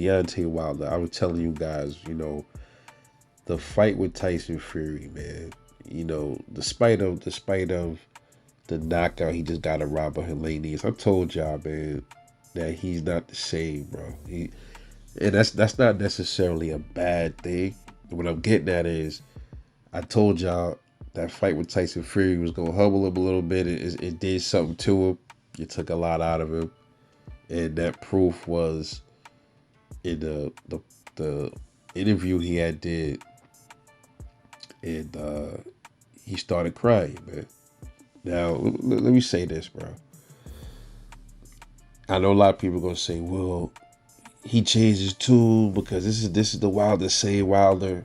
Deontay Wilder, I was telling you guys, the fight with Tyson Fury, man. Despite of the knockout he just got to Robert helenius, I told y'all, man, that he's not the same, bro. And that's not necessarily a bad thing. What I'm getting at is, I told y'all that fight with Tyson Fury was gonna humble him a little bit. It did something to him. It took a lot out of him, and that proof was in the interview he had did, and he started crying, man. Now let me say this, bro. I know a lot of people are gonna say, "Well, he changed his tune because this is the Wilder, same Wilder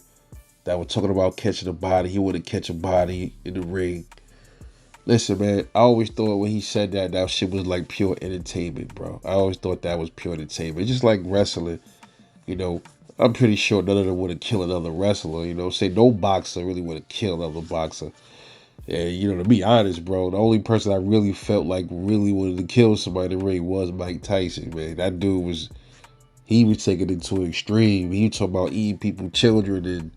that was talking about catching a body. He wouldn't catch a body in the ring." Listen, man, I always thought when he said that shit was like pure entertainment, bro. I always thought that was pure entertainment. Just like wrestling, you know, I'm pretty sure none of them would have killed another wrestler, Say no boxer really would have killed another boxer. And, to be honest, bro, the only person I really felt like really wanted to kill somebody in the ring was Mike Tyson, man. That dude he was taking it to an extreme. He was talking about eating people's children, and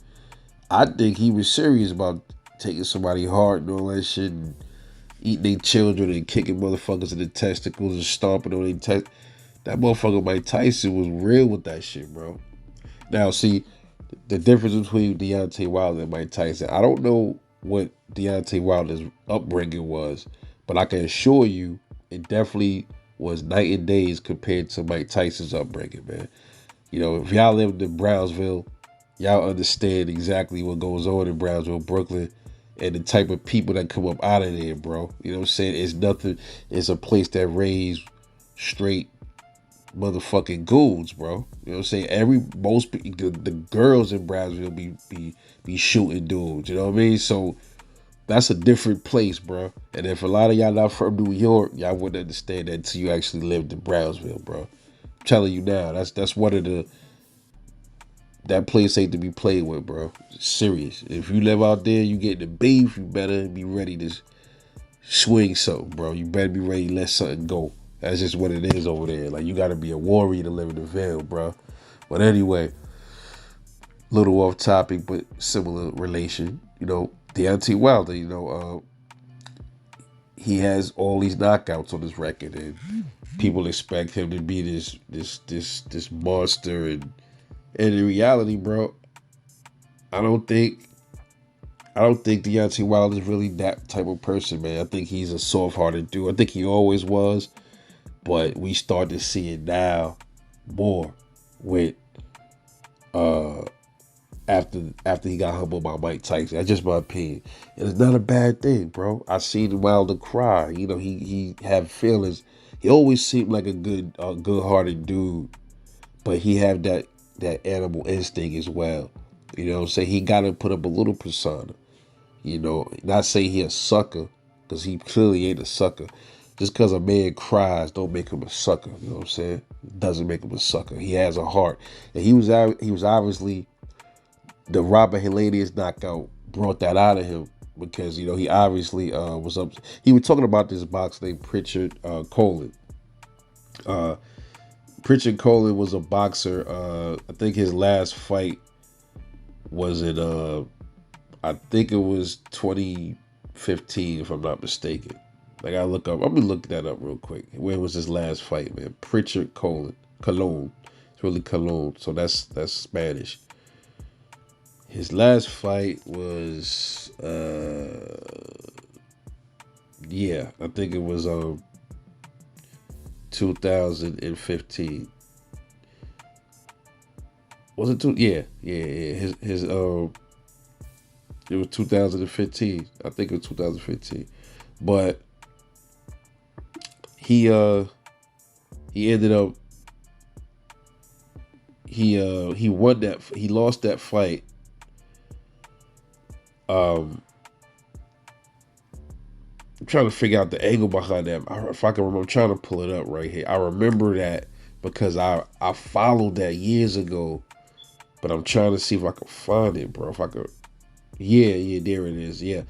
I think he was serious about taking somebody heart and all that shit, and eating their children and kicking motherfuckers in the testicles and stomping on their That motherfucker Mike Tyson was real with that shit, bro. Now, see, the difference between Deontay Wilder and Mike Tyson, I don't know what Deontay Wilder's upbringing was, but I can assure you it definitely was night and days compared to Mike Tyson's upbringing, man. If y'all lived in Brownsville, y'all understand exactly what goes on in Brownsville, Brooklyn, and the type of people that come up out of there, bro. You know what I'm saying? It's nothing. It's a place that raised straight motherfucking goons, bro. You know what I'm saying? The girls in Brownsville be shooting dudes. You know what I mean? So that's a different place, bro. And if a lot of y'all not from New York, y'all wouldn't understand that until you actually lived in Brownsville, bro. I'm telling you now, that's one of that place ain't to be played with, bro. It's serious. If you live out there, you get the beef, you better be ready to swing something, bro. You better be ready to let something go. That's just what it is over there. Like, you gotta be a warrior to live in the Ville, bro. But anyway, little off topic, but similar relation. Deontay Wilder, he has all these knockouts on his record, and people expect him to be this monster, and in reality, bro, I don't think Deontay Wilder is really that type of person, man. I think he's a soft-hearted dude. I think he always was, but we start to see it now more with after he got humbled by Mike Tyson. That's just my opinion. And it's not a bad thing, bro. I seen Wilder cry. He had feelings. He always seemed like a good-hearted dude, but he had that animal instinct as well. So he got to put up a little persona. Not saying he a sucker, because he clearly ain't a sucker. Just because a man cries don't make him a sucker. You know what I'm saying? Doesn't make him a sucker. He has a heart. And he was obviously, the Robert helenius knockout brought that out of him, because he obviously was up. He was talking about this boxer named Pritchard Colin. Pritchard Colin was a boxer. I think his last fight was in I think it was 2015, if I'm not mistaken. Like, I'm gonna look that up real quick. Where was his last fight, man? Pritchard Colon. Cologne. It's really Cologne, so that's Spanish. His last fight was I think it was 2015. Was it yeah. His it was 2015. I think it was 2015. But he ended up he won that. He lost that fight. I'm trying to figure out the angle behind that. If I can remember, I'm trying to pull it up right here. I remember that because I followed that years ago, but I'm trying to see if I can find it, bro. If I could, yeah, there it is. Yeah,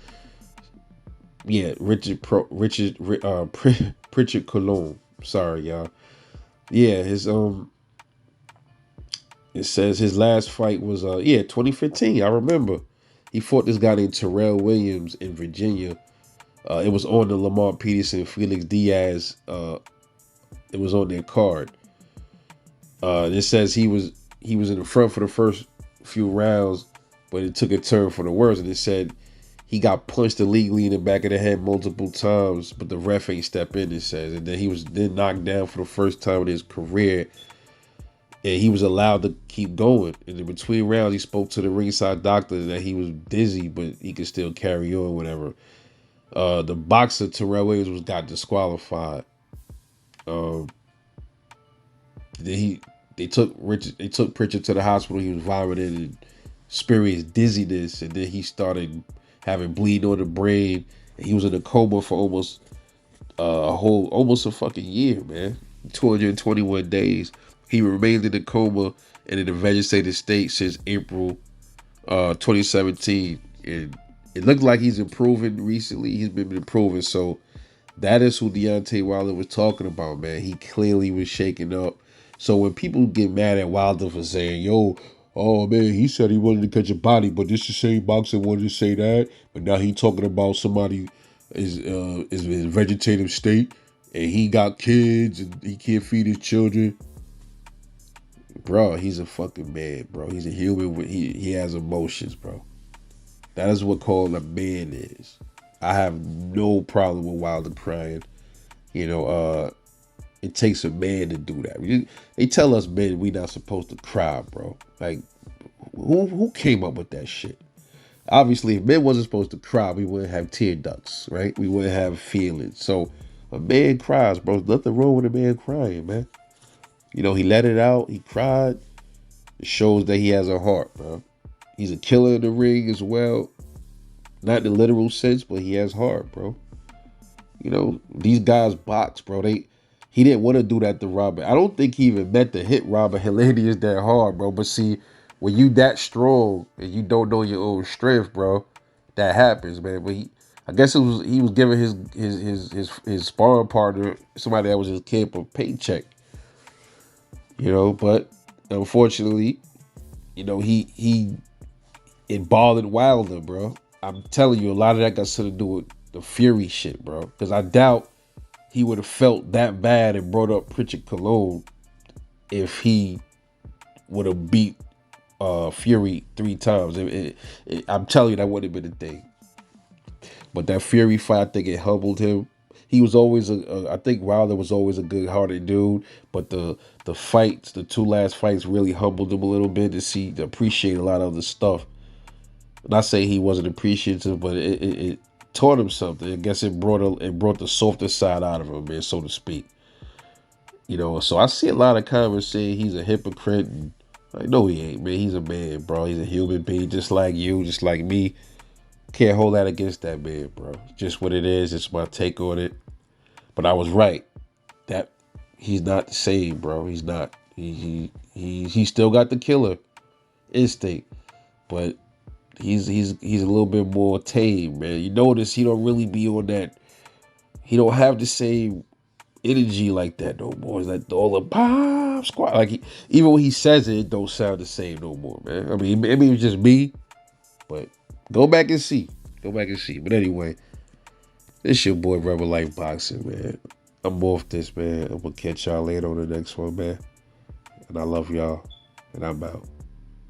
Pritchard Cologne. Sorry, y'all. Yeah, his It says his last fight was 2015. I remember. He fought this guy named Terrell Williams in Virginia. It was on the Lamar Peterson Felix Diaz. It was on their card. It says he was in the front for the first few rounds, but it took a turn for the worse. And it said he got punched illegally in the back of the head multiple times, but the ref ain't step in. It says, and then he was then knocked down for the first time in his career, and he was allowed to keep going. And in between rounds, he spoke to the ringside doctor that he was dizzy, but he could still carry on, whatever. The boxer Terrell Williams got disqualified. Um, then they took Pritchard to the hospital. He was vomiting and experienced dizziness, and then he started having bleeding on the brain. And he was in a coma for almost a fucking year, man. 221 days. He remained in the coma and in a vegetative state since April 2017. And it looked like he's improving recently. He's been improving. So that is who Deontay Wilder was talking about, man. He clearly was shaking up. So when people get mad at Wilder for saying, yo, oh man, he said he wanted to catch a body, but this the same boxer wanted to say that, but now he talking about somebody is in a vegetative state and he got kids and he can't feed his children. Bro, he's a fucking man, bro. He's a human. He has emotions, bro. That is what calling a man is. I have no problem with Wilder crying. You know, it takes a man to do that. They tell us men we not supposed to cry, bro. Like, who came up with that shit? Obviously, if men wasn't supposed to cry, we wouldn't have tear ducts, right? We wouldn't have feelings. So a man cries, bro. There's nothing wrong with a man crying, man. You know, he let it out. He cried. It shows that he has a heart, bro. He's a killer in the ring as well. Not in the literal sense, but he has heart, bro. You know, these guys box, bro. He didn't want to do that to Robert. I don't think he even meant to hit Robert Helenius that hard, bro. But see, when you that strong and you don't know your own strength, bro, that happens, man. But I guess he was giving his sparring partner, somebody that was his camp, a paycheck, you know. But unfortunately, you know, it bothered Wilder, bro. I'm telling you, a lot of that got something to do with the Fury shit, bro. Because I doubt he would have felt that bad and brought up Pritchard Cologne if he would have beat Fury 3 times. I'm telling you, that wouldn't have been a thing. But that Fury fight, I think it humbled him. He was always I think Wilder was always a good-hearted dude, but the fights, the 2 last fights, really humbled him a little bit to appreciate a lot of the stuff. Not saying he wasn't appreciative, but it taught him something. I guess it brought the softer side out of him, man, so to speak. You know, so I see a lot of comments saying he's a hypocrite. And like, no, he ain't, man. He's a man, bro. He's a human being, just like you, just like me. Can't hold that against that man, bro. Just what it is. It's my take on it. But I was right. That he's not the same, bro. He's not. He still got the killer instinct, but he's a little bit more tame, man. You notice he don't really be on that. He don't have the same energy like that no more. It's like all the pop squad. Like even when he says it, it don't sound the same no more, man. I mean, maybe it's just me, but go back and see. Go back and see. But anyway, this your boy Rebel Life Boxing, man. I'm off this, man. I'm gonna catch y'all later on the next one, man. And I love y'all. And I'm out.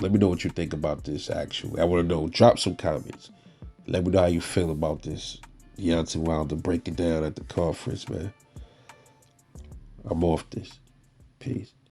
Let me know what you think about this, actually. I want to know. Drop some comments. Let me know how you feel about this. Deontay Wilder breaking down at the conference, man. I'm off this. Peace.